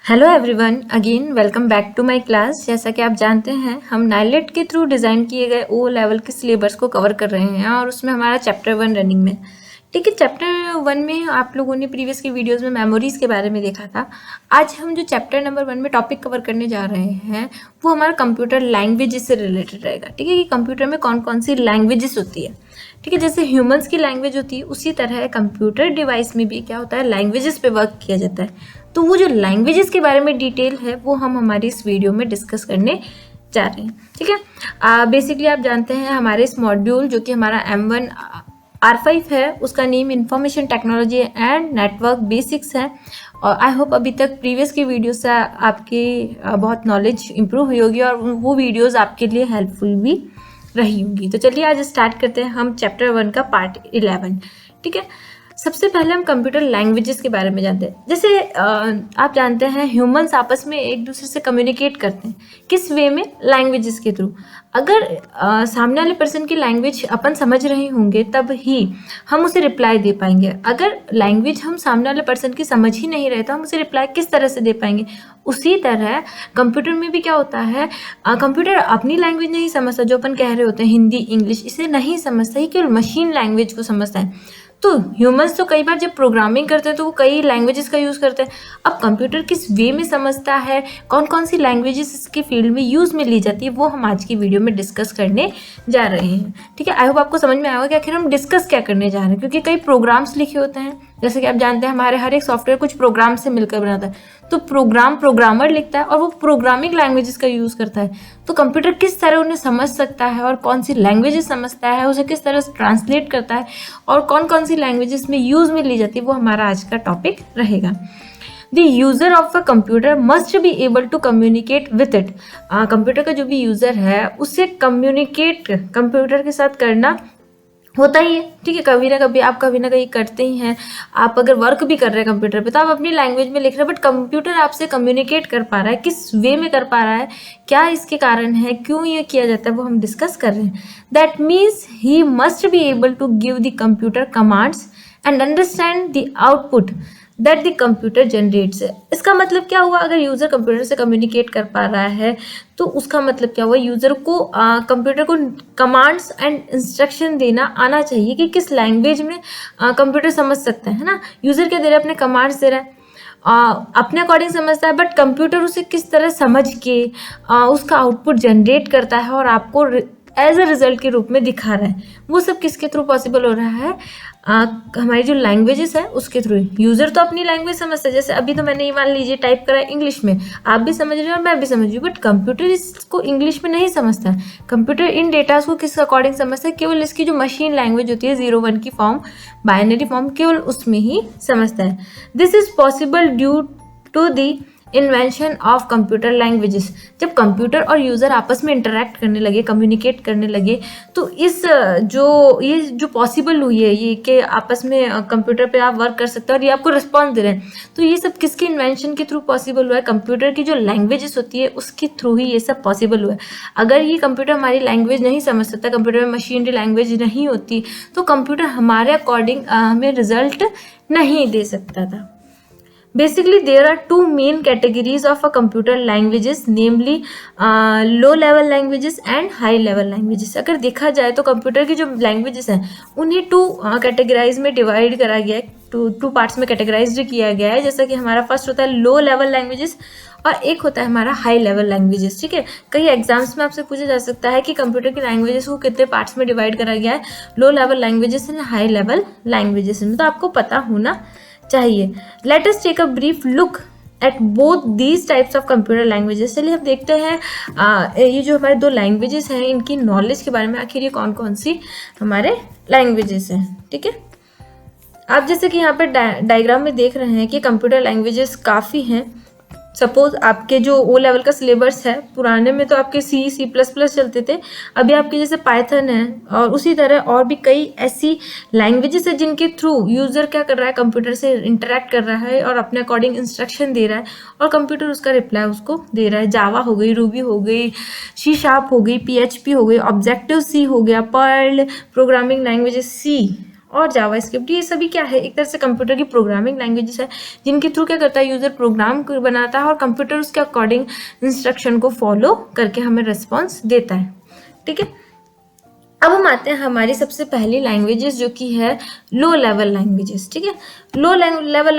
Hello everyone, again welcome back to my class. जैसा कि आप जानते हैं, हम नाइलेट के थ्रू डिज़ाइन किए गए ओ लेवल के सिलेबस को कवर कर रहे हैं और उसमें हमारा चैप्टर 1 रनिंग में। ठीक है, चैप्टर 1 में आप लोगों ने प्रीवियस की वीडियोस में मेमोरीज के बारे में देखा था। आज हम जो चैप्टर नंबर 1 में टॉपिक कवर करने जा रहे हैं वो हमारा कंप्यूटर लैंग्वेजेस से रिलेटेड रहेगा। ठीक है, कि कंप्यूटर में कौन कौन सी लैंग्वेजेस होती है। ठीक है, जैसे ह्यूमंस की लैंग्वेज होती है उसी तरह कंप्यूटर डिवाइस में भी क्या होता है, लैंग्वेजेस पे वर्क किया जाता है। तो वो जो लैंग्वेजेस के बारे में डिटेल है वो हम हमारी इस वीडियो में डिस्कस करने जा रहे हैं। ठीक है, बेसिकली आप जानते हैं हमारे इस मॉड्यूल जो कि हमारा M1 R5 है, उसका name information technology and network basics है। और आई होप अभी तक प्रीवियस की वीडियो से आपकी बहुत नॉलेज इंप्रूव हुई होगी और वो वीडियोस आपके लिए हेल्पफुल भी रही होंगी। तो चलिए आज स्टार्ट करते हैं हम चैप्टर 1 का पार्ट 11। ठीक है, सबसे पहले हम कंप्यूटर लैंग्वेजेस के बारे में जानते हैं। जैसे आप जानते हैं ह्यूमंस आपस में एक दूसरे से कम्युनिकेट करते हैं किस वे में, लैंग्वेजेस के थ्रू। अगर सामने वाले पर्सन की लैंग्वेज अपन समझ रहे होंगे तब ही हम उसे रिप्लाई दे पाएंगे। अगर लैंग्वेज हम सामने वाले पर्सन की समझ ही नहीं रहे तो हम उसे रिप्लाई किस तरह से दे पाएंगे। उसी तरह कंप्यूटर में भी क्या होता है, कंप्यूटर अपनी लैंग्वेज नहीं समझता, जो अपन कह रहे होते हैं हिंदी इंग्लिश, इसे नहीं समझता ही, केवल मशीन लैंग्वेज को समझता है। तो ह्यूमंस तो कई बार जब प्रोग्रामिंग करते हैं तो वो कई लैंग्वेजेस का यूज़ करते हैं। अब कंप्यूटर किस वे में समझता है, कौन कौन सी लैंग्वेजेस इसके फील्ड में यूज़ में ली जाती है, वो हम आज की वीडियो में डिस्कस करने जा रहे हैं। ठीक है, आई होप आपको समझ में आएगा कि आखिर हम डिस्कस क्या करने जा रहे हैं, क्योंकि कई प्रोग्राम्स लिखे होते हैं। जैसे कि आप जानते हैं हमारे हर एक सॉफ्टवेयर कुछ प्रोग्राम से मिलकर बनाता है। तो प्रोग्राम प्रोग्रामर लिखता है और वो प्रोग्रामिंग लैंग्वेजेस का यूज़ करता है। तो कंप्यूटर किस तरह उन्हें समझ सकता है और कौन सी लैंग्वेजेस समझता है, उसे किस तरह से ट्रांसलेट करता है और कौन कौन सी लैंग्वेजेस में यूज़ में ली जाती है, वो हमारा आज का टॉपिक रहेगा। The user of a computer must be able to communicate with it। Computer का जो भी यूज़र है उससे कम्युनिकेट कंप्यूटर के साथ करना होता ही है। ठीक है, कभी ना कभी करते ही हैं। आप अगर वर्क भी कर रहे हैं कंप्यूटर पे तो आप अपनी लैंग्वेज में लिख रहे हैं, बट कंप्यूटर आपसे कम्युनिकेट कर पा रहा है, किस वे में कर पा रहा है, क्या इसके कारण है, क्यों ये किया जाता है, वो हम डिस्कस कर रहे हैं। That means he must be able to give the computer commands and understand the output that the computer generates. इसका मतलब क्या हुआ, अगर यूज़र कंप्यूटर से कम्युनिकेट कर पा रहा है तो उसका मतलब क्या हुआ, यूज़र को कंप्यूटर को कमांड्स एंड इंस्ट्रक्शन देना आना चाहिए कि किस लैंग्वेज में कंप्यूटर समझ सकता है ना। यूज़र क्या दे रहा है, अपने कमांड्स दे रहा है, अपने अकॉर्डिंग समझता है, बट कंप्यूटर उसे किस तरह समझ के उसका आउटपुट जनरेट करता है और आपको एज अ रिजल्ट के रूप में दिखा रहा है। वो सब किसके थ्रू पॉसिबल हो रहा है, हमारी जो लैंग्वेजेस है उसके थ्रू। यूज़र तो अपनी लैंग्वेज समझता है, जैसे अभी तो मैंने ये मान लीजिए टाइप करा इंग्लिश में, आप भी समझ रहे हो और मैं भी समझ रही हूँ, बट कंप्यूटर इसको इंग्लिश में नहीं समझता है। कंप्यूटर इन डेटास को किस अकॉर्डिंग समझता है, केवल इसकी जो मशीन लैंग्वेज होती है 0-1 की फॉर्म, बाइनरी फॉर्म, केवल उसमें ही समझता है। This is possible due to the invention of computer languages. जब कंप्यूटर और यूज़र आपस में इंटरेक्ट करने लगे, कम्युनिकेट करने लगे, तो ये जो पॉसिबल हुई है, ये कि आपस में कंप्यूटर पे आप वर्क कर सकते हैं और ये आपको रिस्पॉन्स दे रहे हैं, तो ये सब किसके इन्वेंशन के थ्रू पॉसिबल हुआ है, कंप्यूटर की जो लैंग्वेजेस होती है उसके थ्रू ही ये सब पॉसिबल हुआ है। अगर ये कंप्यूटर हमारी लैंग्वेज नहीं समझ सकता, कंप्यूटर में मशीनरी लैंग्वेज नहीं होती, तो कंप्यूटर हमारे अकॉर्डिंग हमें रिजल्ट नहीं दे सकता था। Basically, there are two main categories of a computer languages, namely low level languages and high level languages। अगर देखा जाए तो कंप्यूटर की जो लैंग्वेजेस हैं उन्हें टू कैटेगराइज में डिवाइड करा गया है, टू पार्ट्स में कैटेगराइज किया गया है। जैसा कि हमारा फर्स्ट होता है लो लेवल लैंग्वेजेस और एक होता है हमारा हाई लेवल लैंग्वेजेस। ठीक है, कई एग्जाम्स में आपसे पूछा जा सकता है कि कंप्यूटर की लैंग्वेजेस को कितने पार्ट्स में डिवाइड करा गया है, low level languages and high level languages में, तो आपको पता होना चाहिए। Let us take a brief look at both these types of computer languages. चलिए हम देखते हैं ये जो हमारे दो लैंग्वेजेस हैं इनकी नॉलेज के बारे में, आखिर ये कौन कौन सी हमारे लैंग्वेजेस हैं। ठीक है, आप जैसे कि यहाँ पर डायग्राम में देख रहे हैं कि कंप्यूटर लैंग्वेजेस काफ़ी हैं। सपोज आपके जो ओ लेवल का सिलेबस है, पुराने में तो आपके C++ चलते थे, अभी आपके जैसे पाइथन है, और उसी तरह और भी कई ऐसी लैंग्वेजेस है जिनके थ्रू यूज़र क्या कर रहा है, कंप्यूटर से इंटरेक्ट कर रहा है और अपने अकॉर्डिंग इंस्ट्रक्शन दे रहा है और कंप्यूटर उसका रिप्लाई उसको दे रहा है। जावा हो गई, रूबी हो गई, C# हो गई, PHP हो गई, ऑब्जेक्टिव C हो गया, पर्ल प्रोग्रामिंग लैंग्वेजेस C और जावास्क्रिप्ट, ये सभी क्या है, एक तरह से कंप्यूटर की प्रोग्रामिंग लैंग्वेजेस है जिनके थ्रू क्या करता है, यूजर प्रोग्राम बनाता है और कंप्यूटर उसके अकॉर्डिंग इंस्ट्रक्शन को फॉलो करके हमें रिस्पॉन्स देता है। ठीक है, अब हम आते हैं हमारी सबसे पहली लैंग्वेजेस जो कि है लो लेवल लैंग्वेजेस। ठीक है, low level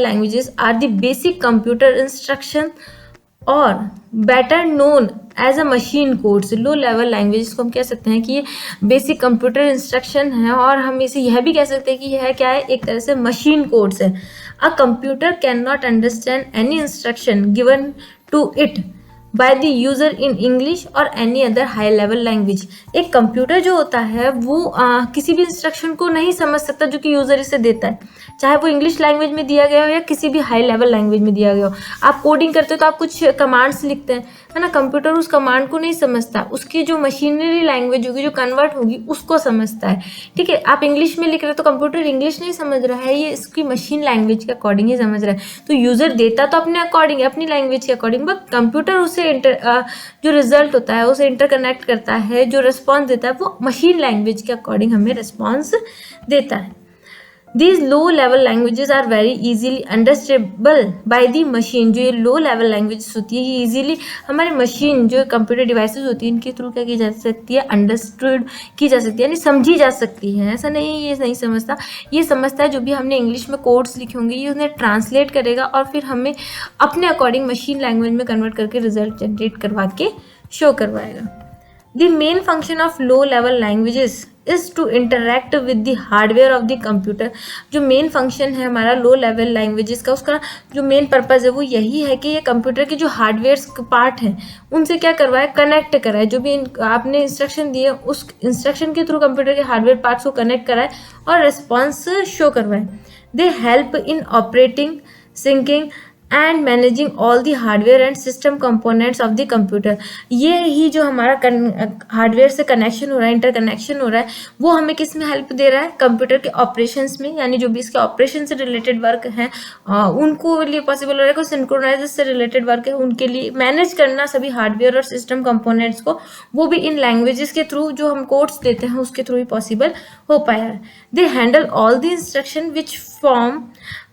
languages are the basic computer instruction or better known as a machine codes. Low level languages को हम कह सकते हैं कि ये बेसिक कंप्यूटर इंस्ट्रक्शन है और हम इसे यह भी कह सकते हैं कि यह क्या है, एक तरह से मशीन कोड्स है। A computer cannot understand any instruction given to it by the user in English or any other high level language. एक कंप्यूटर जो होता है वो किसी भी इंस्ट्रक्शन को नहीं समझ सकता जो कि यूजर इसे देता है, चाहे वो इंग्लिश लैंग्वेज में दिया गया हो या किसी भी हाई लेवल लैंग्वेज में दिया गया हो। आप कोडिंग करते हो तो आप कुछ कमांड्स लिखते हैं, है ना, कंप्यूटर उस कमांड को नहीं समझता, उसकी जो मशीनरी लैंग्वेज होगी जो कन्वर्ट होगी उसको समझता है। ठीक है, आप इंग्लिश में लिख रहे हो तो कंप्यूटर इंग्लिश नहीं समझ रहा है, ये इसकी मशीन लैंग्वेज के अकॉर्डिंग ही समझ रहा है। तो यूजर देता तो अपने अकॉर्डिंग, अपनी लैंग्वेज के अकॉर्डिंग, बट कंप्यूटर उसे जो रिजल्ट होता है उसे इंटरकनेक्ट करता है, जो रिस्पॉन्स देता है वो मशीन लैंग्वेज के अकॉर्डिंग हमें रिस्पॉन्स देता है। These low level languages are very easily understandable by the machine। जो ये low level languages होती है ये easily हमारे मशीन जो कंप्यूटर डिवाइसेस होती है इनके थ्रू क्या की जा सकती है, अंडरस्टूड की जा सकती है, यानी समझी जा सकती है। ऐसा नहीं ये नहीं समझता, ये समझता है जो भी हमने इंग्लिश में कोड्स लिखे होंगे ये उन्हें ट्रांसलेट करेगा और फिर हमें अपने अकॉर्डिंग मशीन लैंग्वेज में कन्वर्ट करके रिजल्ट जनरेट करवा के शो करवाएगा। The main function of low level languages is to interact with the hardware of the computer। जो मेन फंक्शन है हमारा लो लेवल लैंग्वेजेस का, उसका जो मेन पर्पज़ है वो यही है कि ये कंप्यूटर के जो हार्डवेयर पार्ट हैं उनसे क्या करवाए, कनेक्ट कराए। जो भी आपने इंस्ट्रक्शन दिए उस इंस्ट्रक्शन के थ्रू कंप्यूटर के हार्डवेयर पार्ट्स को कनेक्ट कराए और रिस्पॉन्स शो करवाए। They help in operating, syncing and managing all the hardware and system components of the computer. ये ही जो हमारा हार्डवेयर से कनेक्शन हो रहा है, इंटरकनेक्शन हो रहा है, वो हमें किस में हेल्प दे रहा है, कंप्यूटर के ऑपरेशंस में, यानी जो भी इसके ऑपरेशन से रिलेटेड वर्क हैं उनको लिए पॉसिबल हो रहा है। कोई सिंक्रोनाइज से रिलेटेड वर्क है उनके लिए मैनेज करना सभी हार्डवेयर और सिस्टम कंपोनेंट्स को, वो भी इन लैंग्वेजेस के थ्रू जो हम कोड्स देते हैं उसके थ्रू ही पॉसिबल हो पाया है। They handle all the instruction which form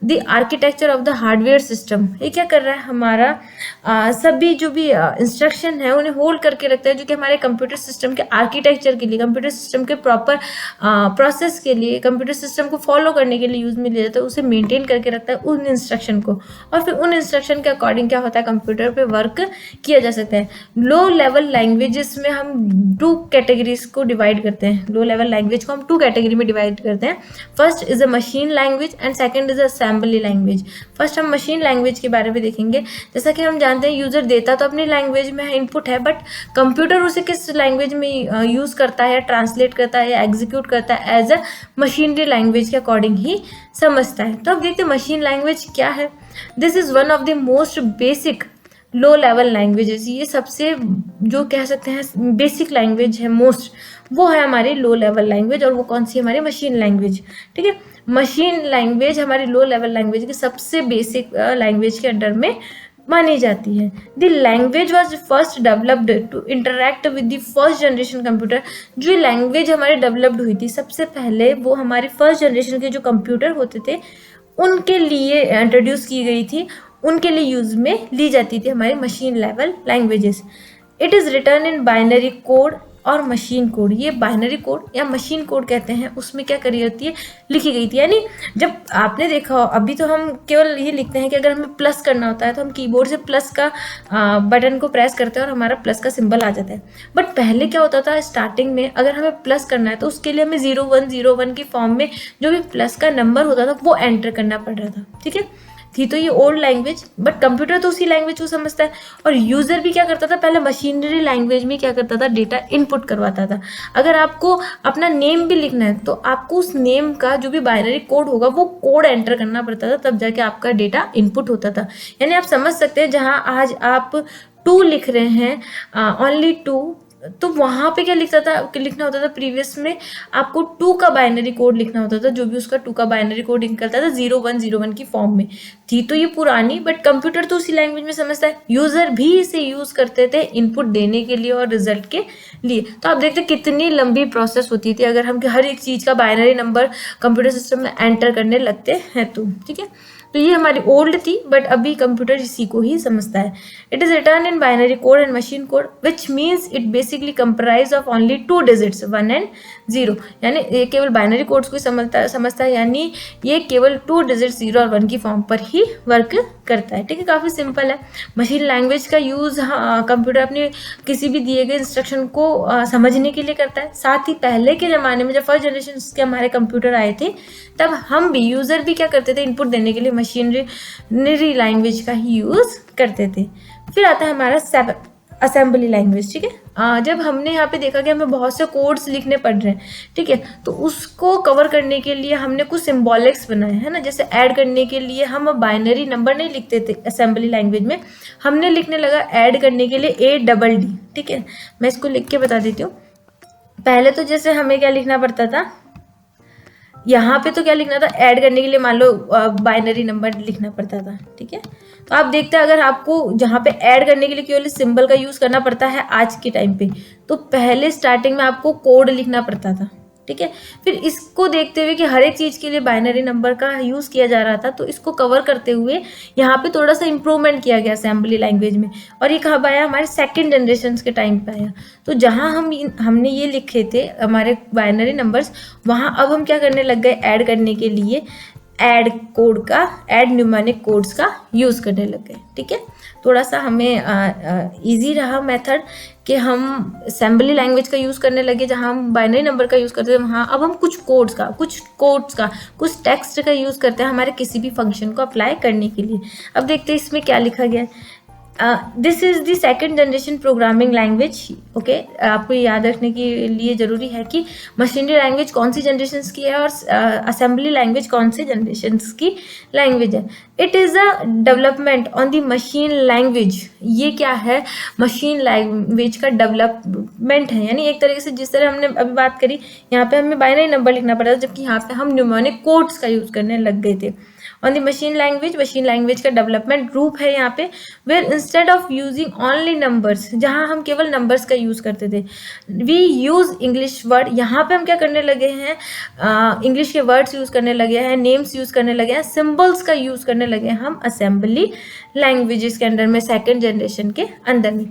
the architecture of the hardware system. ये क्या कर रहा है, हमारा सभी जो भी इंस्ट्रक्शन है उन्हें होल्ड करके रखता है जो कि हमारे कंप्यूटर सिस्टम के आर्किटेक्चर के लिए, कंप्यूटर सिस्टम के प्रॉपर प्रोसेस के लिए, कंप्यूटर सिस्टम को फॉलो करने के लिए यूज में लिया जाता है, उसे मेंटेन करके रखता है उन इंस्ट्रक्शन को, और फिर उन इंस्ट्रक्शन के अकॉर्डिंग क्या होता है, कंप्यूटर पे वर्क किया जा सकता है। लो लेवल लैंग्वेजेस में हम 2 कैटेगरीज को डिवाइड करते हैं। लो लेवल लैंग्वेज को हम 2 कैटेगरी में डिवाइड करते हैं। First is a machine language and second is assembly language. First हम मशीन लैंग्वेज के बारे में देखेंगे। जैसा कि हम जानते हैं यूजर देता तो अपनी लैंग्वेज में इनपुट है, बट कंप्यूटर उसे किस लैंग्वेज में यूज करता है, ट्रांसलेट करता है या एग्जीक्यूट करता है, एज अ मशीनरी लैंग्वेज के अकॉर्डिंग ही समझता है। तो अब देखते हैं मशीन लैंग्वेज क्या है। This is one of the most basic low level languages. ये सबसे जो कह सकते हैं बेसिक लैंग्वेज है, मोस्ट, वो है हमारी लो लेवल लैंग्वेज। और वो कौन सी, हमारी मशीन लैंग्वेज। ठीक है, मशीन लैंग्वेज हमारी लो लेवल लैंग्वेज की सबसे बेसिक लैंग्वेज के अंडर में मानी जाती है। The language was first developed to interact with the first generation computer. जो लैंग्वेज हमारी डेवलप्ड हुई थी सबसे पहले, वो हमारे फर्स्ट जनरेशन के जो कंप्यूटर होते थे उनके लिए इंट्रोड्यूस की गई थी, उनके लिए यूज में ली जाती थी हमारी machine level languages. It is return in binary code और मशीन कोड। ये बाइनरी कोड या मशीन कोड कहते हैं, उसमें क्या करी होती है, लिखी गई थी। यानी जब आपने देखा हो, अभी तो हम केवल ये लिखते हैं कि अगर हमें प्लस करना होता है तो हम कीबोर्ड से प्लस का बटन को प्रेस करते हैं और हमारा प्लस का सिंबल आ जाता है। बट पहले क्या होता था, स्टार्टिंग में अगर हमें प्लस करना है तो उसके लिए हमें 0101 की फॉर्म में जो भी प्लस का नंबर होता था वो एंटर करना पड़ रहा था। ठीक है, थी तो ये ओल्ड लैंग्वेज, बट कंप्यूटर तो उसी लैंग्वेज को समझता है। और यूजर भी क्या करता था, पहले मशीनरी लैंग्वेज में क्या करता था, डेटा इनपुट करवाता था। अगर आपको अपना नेम भी लिखना है तो आपको उस नेम का जो भी बाइनरी कोड होगा वो कोड एंटर करना पड़ता था, तब जाके आपका डेटा इनपुट होता था। यानी आप समझ सकते हैं, जहाँ आज आप 2 लिख रहे हैं, ओनली 2, तो वहाँ पे क्या लिखना होता था प्रीवियस में, आपको 2 का बाइनरी कोड लिखना होता था, जो भी उसका 2 का बाइनरी कोड निकलता था 0101 की फॉर्म में थी। तो ये पुरानी, बट कंप्यूटर तो उसी लैंग्वेज में समझता है, यूजर भी इसे यूज करते थे इनपुट देने के लिए और रिजल्ट के लिए। तो आप देखते कितनी लंबी प्रोसेस होती थी अगर हम हर एक चीज का बाइनरी नंबर कंप्यूटर सिस्टम में एंटर करने लगते हैं तो, ठीक है। तो ये हमारी ओल्ड थी, बट अभी कंप्यूटर इसी को ही समझता है। It is return in binary code and machine code, which means it basically comprise of only 2 digits 1 and 0। यानी ये केवल बाइनरी कोड्स को समझता है, यानी ये केवल 2 डिजिट्स 0 और 1 की फॉर्म पर ही वर्क करता है, ठीक है। काफ़ी सिंपल है। मशीन लैंग्वेज का यूज़ कंप्यूटर अपने किसी भी दिए गए इंस्ट्रक्शन को समझने के लिए करता है। साथ ही पहले के ज़माने में जब फर्स्ट जनरेशन के हमारे कंप्यूटर आए थे, तब हम भी यूज़र भी क्या करते थे, इनपुट देने के लिए मशीनरी लैंग्वेज का ही यूज़ करते थे। फिर आता है हमारा असेंबली लैंग्वेज, ठीक है। जब हमने यहाँ पे देखा कि हमें बहुत से कोड्स लिखने पड़ रहे हैं, ठीक है, तो उसको कवर करने के लिए हमने कुछ सिम्बॉलिक्स बनाए हैं ना। जैसे ऐड करने के लिए हम बाइनरी नंबर नहीं लिखते थे असेंबली लैंग्वेज में, हमने लिखने लगा ऐड करने के लिए ADD, ठीक है। मैं इसको लिख के बता देती हूँ। पहले तो जैसे हमें क्या लिखना पड़ता था, यहाँ पे तो क्या लिखना था, ऐड करने के लिए मान लो बाइनरी नंबर लिखना पड़ता था, ठीक है। तो आप देखते हैं अगर आपको जहाँ पे ऐड करने के लिए केवल सिंबल का यूज़ करना पड़ता है आज के टाइम पे, तो पहले स्टार्टिंग में आपको कोड लिखना पड़ता था, ठीक है। फिर इसको देखते हुए कि हर एक चीज़ के लिए बाइनरी नंबर का यूज़ किया जा रहा था, तो इसको कवर करते हुए यहाँ पे थोड़ा सा इम्प्रूवमेंट किया गया असेंबली लैंग्वेज में। और ये कब आया, हमारे सेकंड जनरेशन के टाइम पे आया। तो जहाँ हमने ये लिखे थे हमारे बाइनरी नंबर्स, वहाँ अब हम क्या करने लग गए, ऐड करने के लिए ऐड न्यूमेरिक कोड्स का यूज़ करने लग गए, ठीक है। थोड़ा सा हमें इजी रहा मेथड कि हम असेंबली लैंग्वेज का यूज़ करने लगे, जहाँ हम बाइनरी नंबर का यूज़ करते थे, वहाँ अब हम कुछ टेक्स्ट का यूज़ करते हैं हमारे किसी भी फंक्शन को अप्लाई करने के लिए। अब देखते हैं इसमें क्या लिखा गया है। This is the second generation programming language, okay. आपको याद रखने के लिए ज़रूरी है कि मशीनरी लैंग्वेज कौन सी जनरेशन की है और असेंबली लैंग्वेज कौन सी जनरेशन की लैंग्वेज है। It is a development on the machine language. ये क्या है, मशीन लैंग्वेज का डेवलपमेंट है। यानी एक तरीके से जिस तरह हमने अभी बात करी, यहाँ पे हमें बाइनरी नंबर लिखना पड़ा था, जबकि यहाँ पे हम न्यूमेरिक कोड्स का यूज़ करने लग गए थे। ऑन द मशीन लैंग्वेज का डेवलपमेंट रूप है यहाँ पे, where instead of using only numbers, जहाँ हम केवल नंबर्स का यूज़ करते थे, वी यूज़ इंग्लिश वर्ड। यहाँ पे हम क्या करने लगे हैं, इंग्लिश के वर्ड्स यूज़ करने लगे हैं, नेम्स यूज़ करने लगे हैं, सिम्बल्स का यूज़ करने लगे हैं हम असेंबली लैंग्वेजेस के अंदर में, सेकेंड जनरेशन के अंदर में।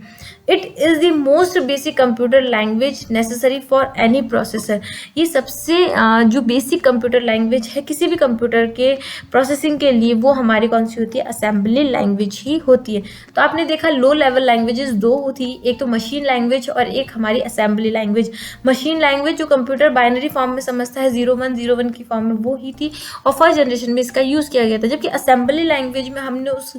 It is the most basic computer language necessary for any processor. ये सबसे जो बेसिक कंप्यूटर लैंग्वेज है किसी भी कंप्यूटर के प्रोसेसिंग के लिए, वो हमारी कौन सी होती है, असेंबली लैंग्वेज ही होती है। तो आपने देखा लो लेवल लैंग्वेजेस 2 थी, एक तो मशीन लैंग्वेज और एक हमारी असेंबली लैंग्वेज। मशीन लैंग्वेज जो कंप्यूटर बाइनरी फॉर्म में समझता है 0101 की फॉर्म में, वो ही थी और फर्स्ट जनरेशन में इसका यूज़ किया गया था। जबकि असेंबली लैंग्वेज में हमने उस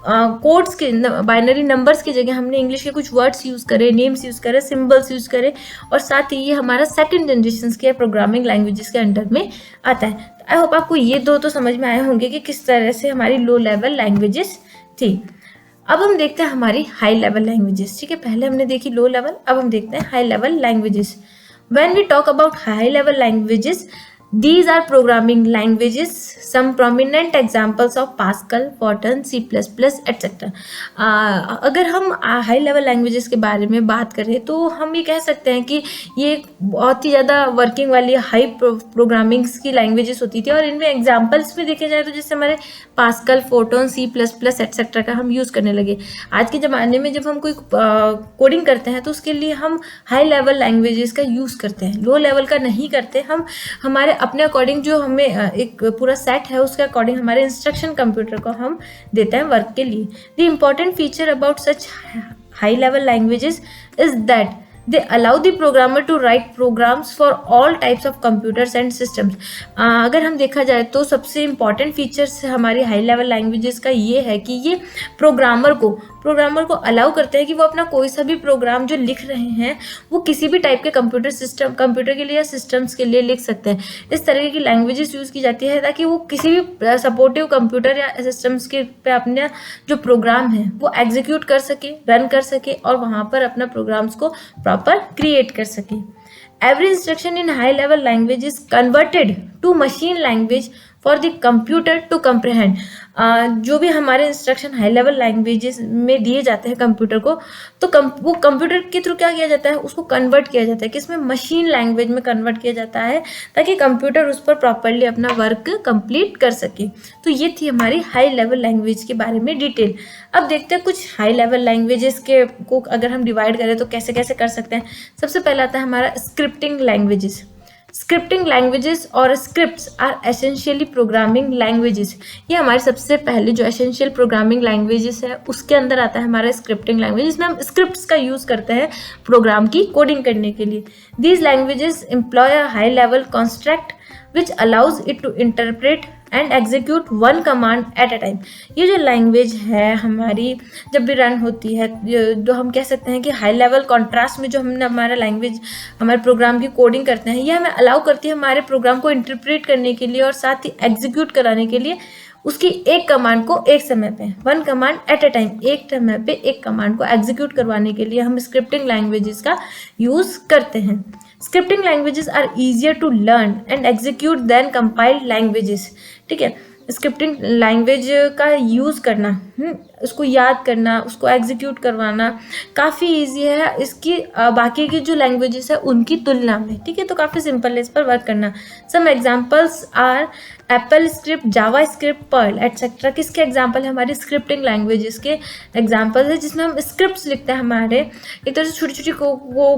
कोड्स के बाइनरी नंबर्स की जगह हमने इंग्लिश के कुछ वर्ड्स यूज़ करे, नेम्स यूज़ करे, सिम्बल्स यूज़ करे, और साथ ही ये हमारा सेकेंड जनरेशन के प्रोग्रामिंग लैंग्वेजेस के अंडर में आता है। आई होप आपको ये 2 तो समझ में आए होंगे कि किस तरह से हमारी लो लेवल लैंग्वेजेस थी। अब हम देखते हैं हमारी हाई लेवल लैंग्वेजेस, ठीक है। पहले हमने देखी लो लेवल, अब हम देखते हैं high level languages. When we talk about high level languages, these are programming languages, some prominent examples of Pascal, Fortran, C++ etc. अगर हम हाई लेवल लैंग्वेजेस के बारे में बात करें तो हम ये कह सकते हैं कि ये बहुत ही ज़्यादा वर्किंग वाली हाई प्रोग्रामिंग्स की लैंग्वेजेस होती थी। और इनमें एग्जांपल्स में देखे जाए तो जैसे हमारे पास्कल, फोर्ट्रन, C++ एक्सेट्रा का हम यूज़ करने लगे। आज के ज़माने में जब हम कोई कोडिंग करते हैं तो उसके लिए हम हाई लेवल लैंग्वेजेस का यूज़ करते हैं, लो लेवल का नहीं करते। हम हमारे अपने अकॉर्डिंग जो हमें एक पूरा सेट है उसके अकॉर्डिंग हमारे इंस्ट्रक्शन कंप्यूटर को हम देते हैं वर्क के लिए। The important feature about such high level languages is that they allow the programmer to write programs for all types of computers and systems. अगर हम देखा जाए तो सबसे इम्पॉर्टेंट फीचर्स हमारी हाई लेवल लैंग्वेजेस का ये है कि ये प्रोग्रामर को प्रोग्रामर को अलाउ करते हैं कि वो अपना कोई सा भी प्रोग्राम जो लिख रहे हैं वो किसी भी टाइप के कंप्यूटर के लिए या सिस्टम्स के लिए लिख सकते हैं। इस तरह की लैंग्वेजेस यूज़ की जाती है ताकि वो किसी भी सपोर्टिव कंप्यूटर या सिस्टम्स के पे अपने जो प्रोग्राम है वो एग्जीक्यूट कर सके, रन कर सके और वहाँ पर अपना प्रोग्राम्स को प्रॉपर क्रिएट कर सके। Every instruction in high level language is converted to machine language for the computer to comprehend। जो भी हमारे इंस्ट्रक्शन हाई लेवल लैंग्वेजेस में दिए जाते हैं कंप्यूटर को, तो वो कंप्यूटर के थ्रू क्या किया जाता है, उसको कन्वर्ट किया जाता है कि इसमें मशीन लैंग्वेज में कन्वर्ट किया जाता है ताकि कंप्यूटर उस पर प्रॉपरली अपना वर्क कंप्लीट कर सके। तो ये थी हमारी हाई लेवल लैंग्वेज के बारे में डिटेल। अब देखते हैं कुछ हाई लेवल लैंग्वेजेस के को अगर हम डिवाइड करें तो कैसे कैसे कर सकते हैं। सबसे पहला आता है हमारा स्क्रिप्टिंग लैंग्वेजेस। स्क्रिप्टिंग लैंग्वेजेस और scripts are essentially programming languages. ये हमारे सबसे पहले जो एसेंशियल प्रोग्रामिंग लैंग्वेजेस है उसके अंदर आता है हमारा स्क्रिप्टिंग लैंग्वेज, जिसमें हम स्क्रिप्ट्स का यूज़ करते हैं प्रोग्राम की कोडिंग करने के लिए। These languages employ a high level construct which allows it to interpret and execute one command at a time. ये जो लैंग्वेज है हमारी जब भी रन होती है, जो हम कह सकते हैं कि हाई लेवल कॉन्ट्रास्ट में जो हमने हमारा लैंग्वेज हमारे प्रोग्राम की कोडिंग करते हैं, ये हमें अलाउ करती है हमारे प्रोग्राम को इंटरप्रेट करने के लिए और साथ ही एग्जीक्यूट कराने के लिए उसकी एक कमांड को एक समय पे, one command at a time, एक समय पे एक कमांड को एग्जीक्यूट करवाने के लिए हम स्क्रिप्टिंग लैंग्वेजेस का यूज़ करते हैं। Scripting languages are easier to learn and execute than compiled languages. ठीक है, स्क्रिप्टिंग लैंग्वेज का यूज़ करना, उसको याद करना, उसको एग्जीक्यूट करवाना काफ़ी ईजी है इसकी बाकी की जो लैंग्वेजेस है उनकी तुलना में। ठीक है, तो काफ़ी सिंपल है इस पर वर्क करना। Some examples are AppleScript, JavaScript, Perl etcetera. किसके एग्जाम्पल है, हमारी स्क्रिप्टिंग लैंग्वेजेस के एग्जाम्पल है जिसमें हम स्क्रिप्ट्स लिखते हैं, हमारे एक तरह से छोटी छोटी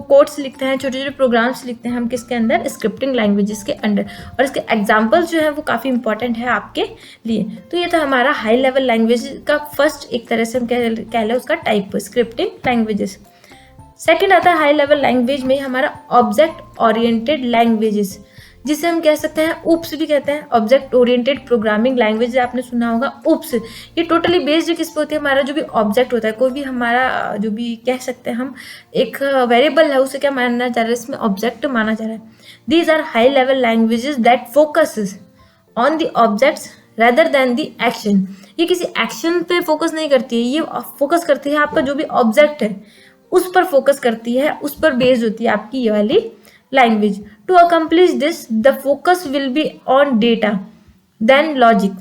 कोड्स लिखते हैं, छोटे छोटे प्रोग्राम्स लिखते हैं हम किसके अंदर, स्क्रिप्टिंग लैंग्वेजेस के अंदर। और इसके एग्जाम्पल्स जो है वो काफ़ी इंपॉर्टेंट है आपके लिए। तो ये था हमारा हाई लेवल लैंग्वेज का फर्स्ट एक तरह से हम कह लें उसका टाइप, स्क्रिप्टिंग लैंग्वेजेस। सेकेंड आता है हाई लेवल लैंग्वेज में हमारा ऑब्जेक्ट ओरिएंटेड लैंग्वेजेस, जिसे हम कह सकते हैं उप्स भी कहते हैं, ऑब्जेक्ट ओरिएंटेड प्रोग्रामिंग लैंग्वेज आपने सुना होगा उप्स। ये टोटली बेस्ड किस पे होती है, हमारा जो भी ऑब्जेक्ट होता है, कोई भी हमारा जो भी कह सकते हैं हम एक वेरिएबल है उसे क्या माना जा रहा है, इसमें ऑब्जेक्ट माना जा रहा है। These are high level languages that focuses on the objects rather than the action. ये किसी एक्शन पे फोकस नहीं करती है, ये फोकस करती है आपका जो भी ऑब्जेक्ट है उस पर फोकस करती है, उस पर बेस्ड होती है आपकी ये वाली language. To accomplish this the focus will be on data than logic.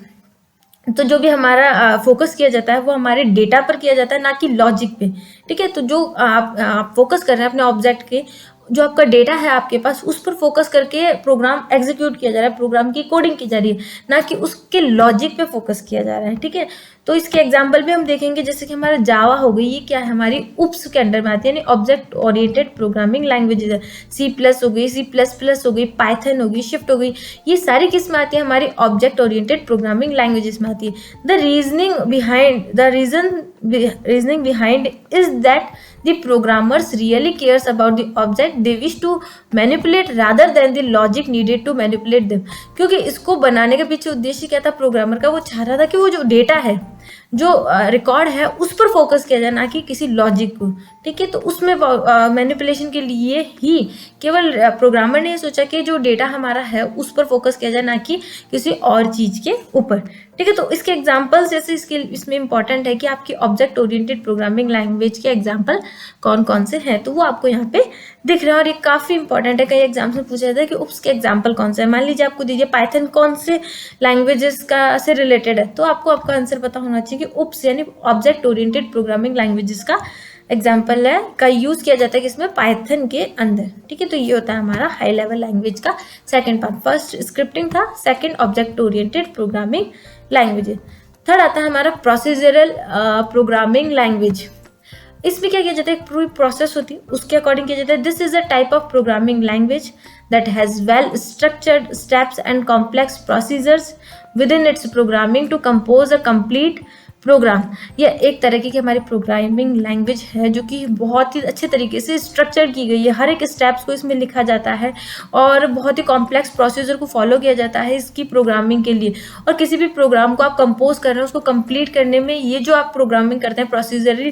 तो जो भी हमारा फोकस किया जाता है वो हमारे डेटा पर किया जाता है, ना कि लॉजिक पे। ठीक है, तो जो आप फोकस कर रहे हैं अपने ऑब्जेक्ट के, जो आपका डेटा है आपके पास उस पर फोकस करके प्रोग्राम एग्जीक्यूट किया जा रहा है, प्रोग्राम की कोडिंग की जा रही है, ना कि उसके लॉजिक पे फोकस किया जा रहा है। ठीक है, तो इसके एग्जांपल भी हम देखेंगे, जैसे कि हमारा जावा हो गई, ये क्या है, हमारी उप्स के अंडर में आती है, यानी ऑब्जेक्ट ओरिएंटेड प्रोग्रामिंग लैंग्वेजेस है। C+ हो गई, C++ हो गई, पाइथन हो गई, शिफ्ट हो गई, ये सारी किस में आती है, हमारी ऑब्जेक्ट ओरिएंटेड प्रोग्रामिंग लैंग्वेजेस में आती है। The reasoning behind is that the programmers really cares about the object they wish to manipulate rather than the logic needed to manipulate them। क्योंकि इसको बनाने के पीछे उद्देश्य क्या था प्रोग्रामर का, वो चाह रहा था कि वो जो डेटा है, जो रिकॉर्ड है, उस पर फोकस किया जाए, ना कि किसी लॉजिक को। ठीक है, तो उसमें मैनिपुलेशन के लिए ही केवल प्रोग्रामर ने सोचा कि जो डेटा हमारा है उस पर फोकस किया जाए, ना कि किसी और चीज़ के ऊपर। ठीक है, तो इसके एग्जांपल्स जैसे इसमें इंपॉर्टेंट है कि आपकी ऑब्जेक्ट ओरिएंटेड प्रोग्रामिंग लैंग्वेज के एग्जांपल कौन कौन से हैं, तो वो आपको यहाँ पे दिख रहे हैं। और ये काफ़ी इंपॉर्टेंट है, कई एग्जाम्स में पूछा जाता है कि उप्स के एग्जाम्पल कौन से है। मान लीजिए आपको दीजिए पाइथन कौन से लैंग्वेजेस का से रिलेटेड है, तो आपको आपका आंसर पता होना चाहिए कि उप्स यानी ऑब्जेक्ट ओरिएंटेड प्रोग्रामिंग लैंग्वेजेस का एग्जाम्पल है, का यूज़ किया जाता है कि इसमें पाइथन के अंदर। ठीक है, तो ये होता है हमारा हाई लेवल लैंग्वेज का सेकेंड पार्ट। फर्स्ट स्क्रिप्टिंग था, second object oriented programming language. Third आता है हमारा प्रोसीजरल प्रोग्रामिंग लैंग्वेज। इसमें क्या किया जाता है, एक पूरी प्रोसेस होती है उसके अकॉर्डिंग किया जाता है। This is a type of programming language that has well structured steps and complex procedures within its programming to compose a complete program यह एक तरीके की हमारी प्रोग्रामिंग लैंग्वेज है जो कि बहुत ही अच्छे तरीके से स्ट्रक्चर की गई है। हर एक स्टेप्स को इसमें लिखा जाता है और बहुत ही कॉम्प्लेक्स प्रोसीजर को फॉलो किया जाता है इसकी प्रोग्रामिंग के लिए। और किसी भी प्रोग्राम को आप कंपोज कर रहे हैं उसको कंप्लीट करने में ये जो आप प्रोग्रामिंग करते हैं प्रोसीजरल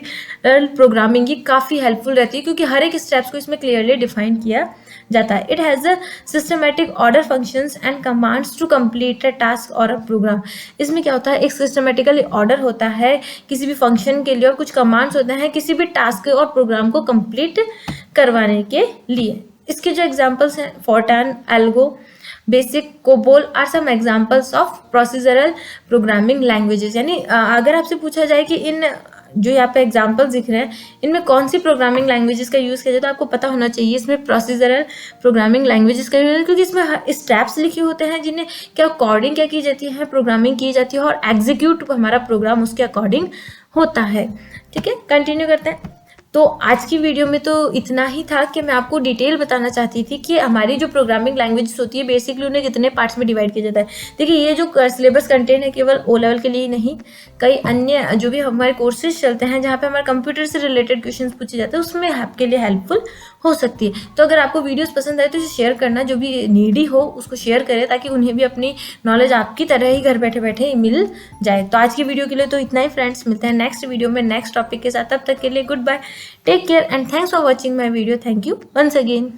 प्रोग्रामिंग, ये काफ़ी हेल्पफुल रहती है क्योंकि हर एक स्टेप्स को इसमें क्लियरली डिफाइन किया जाता है। It has a systematic order functions and commands to complete a task or a programme. इसमें क्या होता है, एक सिस्टमेटिकली ऑर्डर होता है किसी भी फंक्शन के लिए और कुछ कमांड्स होते हैं किसी भी टास्क और प्रोग्राम को कंप्लीट करवाने के लिए। इसके जो एग्जांपल्स हैं, Fortran, Algo, BASIC, COBOL are some examples of procedural programming languages. यानी अगर आपसे पूछा जाए कि इन जो यहाँ पे एग्जाम्पल्स दिख रहे हैं इनमें कौन सी प्रोग्रामिंग लैंग्वेजेस का यूज़ किया जाए तो आपको पता होना चाहिए इसमें प्रोसीजरल प्रोग्रामिंग लैंग्वेजेस का यूज़, क्योंकि इसमें स्टेप्स लिखे होते हैं जिन्हें क्या कोडिंग क्या की जाती है, प्रोग्रामिंग की जाती है और एग्जीक्यूट हमारा प्रोग्राम उसके अकॉर्डिंग होता है। ठीक है, कंटिन्यू करते हैं। तो आज की वीडियो में तो इतना ही था कि मैं आपको डिटेल बताना चाहती थी कि हमारी जो प्रोग्रामिंग लैंग्वेजेस होती है बेसिकली उन्हें कितने पार्ट्स में डिवाइड किया जाता है। देखिए ये जो सिलेबस कंटेंट है केवल ओ लेवल के लिए नहीं, कई अन्य जो भी हमारे कोर्सेज चलते हैं जहाँ पे हमारे कंप्यूटर से रिलेटेड क्वेश्चन पूछे जाते हैं उसमें आपके लिए हेल्पफुल हो सकती है। तो अगर आपको वीडियोस पसंद आए तो इसे शेयर करना, जो भी नीडी हो उसको शेयर करें ताकि उन्हें भी अपनी नॉलेज आपकी तरह ही घर बैठे बैठे मिल जाए। तो आज की वीडियो के लिए तो इतना ही फ्रेंड्स, मिलते हैं नेक्स्ट वीडियो में नेक्स्ट टॉपिक के साथ। तब तक के लिए goodbye, take care and thanks for watching my video. Thank you once again.